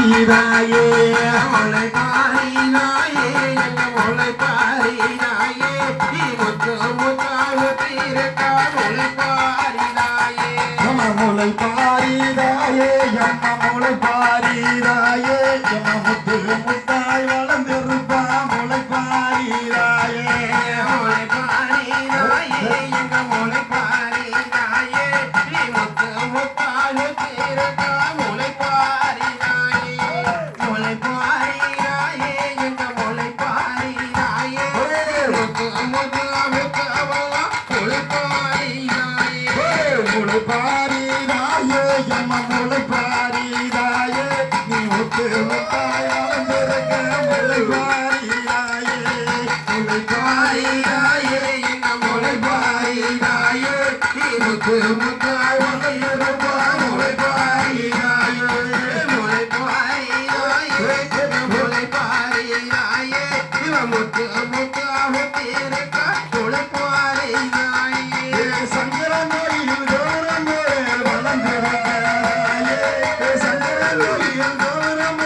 பாரிதாயே முளை பாரிதாயே எங்க முளை பாரிதாயே நீ முத்து முத்தாக தீரக்கா முளை பாரிதாயே முளை பாரிதாயே எம்ம முளை பாரிதாயே எம்ம முத்து முத்தாய் வளர்ந்திருப்பா முளை பாரிதாயே முளை பாரிதாயே எங்க முளை பாரிதாயே நீ முத்து முத்தாக தீரக்கா முளை பாரிதாயே முளை பாரிதாயே எங்க முளை பாரிதாயே முத்து முத்தாக தீரக்கா முளை பாரிதாயே முளை பாரிதாயே எம்ம முளை பாரிதாயே நீ முத்து முத்தாய் வளர்ந்திருக்க முளை பாரிதாயே முளை பாரிதாயே எங்க முளை பாரிதாயே நீ முத்து முத்தாய் வளர்ந்திருப்பா முளை பாரிதாயே முளை பாரிதாயே எங்க முளை பாரிதாயே இவ முத்து முத்தாக தீரக்கா முளை பாரிதாயே சங்கரன் கோயில் தோறும் வளர்ந்திருக்கிறாயே சங்கரன் கோயில் தோறும்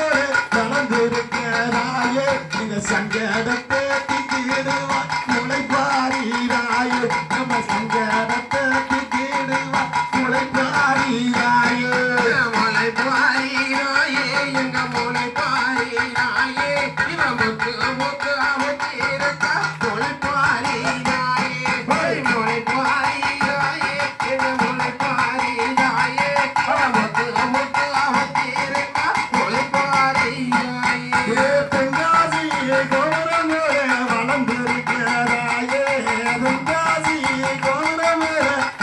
வளர்ந்திருக்கிறாயே இந்த சங்கடத்தை தீடுவா முளை பாரிதாயே நம்ம சங்கடத்தை தீடுவா முளை பாரிதாயே முளை பாரிதாயே எங்க முளை பாரிதாயே இவ முத்து முத்தாக தீரக்கா முளை பாரிதாயே முளை பாரிதாயே எங்க முளை பாரிதாயே இவ முத்து முத்தாக தீரக்கா முளை பாரிதாயே தென்காசி கௌரம் வளர்ந்திருக்கிறாயே தென்காசி கௌரம்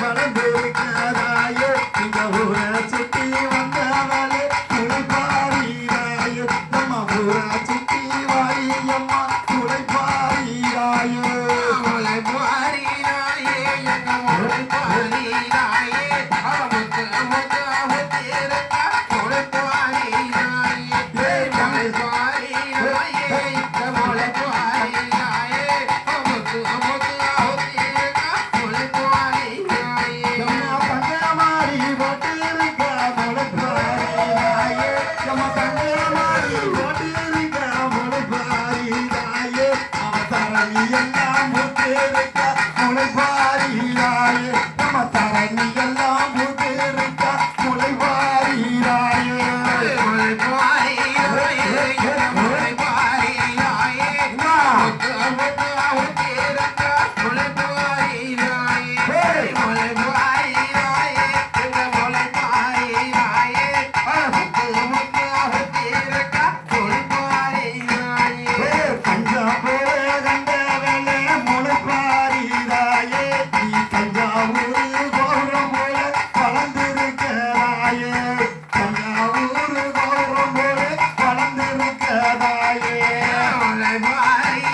வளர்ந்திருக்கிறாயே இந்த ஊரை சுற்றி வந்தவளே முளை பாரிதாயே நம்ம ஊரை சுற்றி வாரியம்மா முளை பாரிதாயே முளை பாரிதாயே எங்க முளை பாரிதாயே அவ முத்து முத்தாக தீரக்கா முளை பாரிதாயே முளை பாரிதாயே எங்க முளை பாரிதாயே அவ முத்து முத்தாக தீரக்கா முளை பாரிதாயே நம்ம பங்கமாரி போட்டிருக்க முளை பாரிதாயே நம்ம பங்கமாரி போட்டிருக்க முளை பாரிதாயே அவ தரணி எல்லாம் முத்திருக்க முளை பாரிதாயே நம்ம தரணி எல்லாம் முத்திருக்க முளை பாரிதாயே முளை பாரிதாயே எங்க முளை பாரிதாயே முத்து முத்தாக தீரக்கா முளை பாரிதாயே முளை பாரிதாயே எங்க முளை பாரிதாயே முத்து முத்தாக தீரக்கா முளை பாரிதாயே தஞ்சாவூர் கண்டவளே முளை பாரிதாயே நீ தஞ்சாவூர் கௌரம் போல வளர்ந்திருக்கிறாயே தஞ்சாவூர் கௌரம் போல வளர்ந்திருக்கிறாயே முளை பாரிதாயே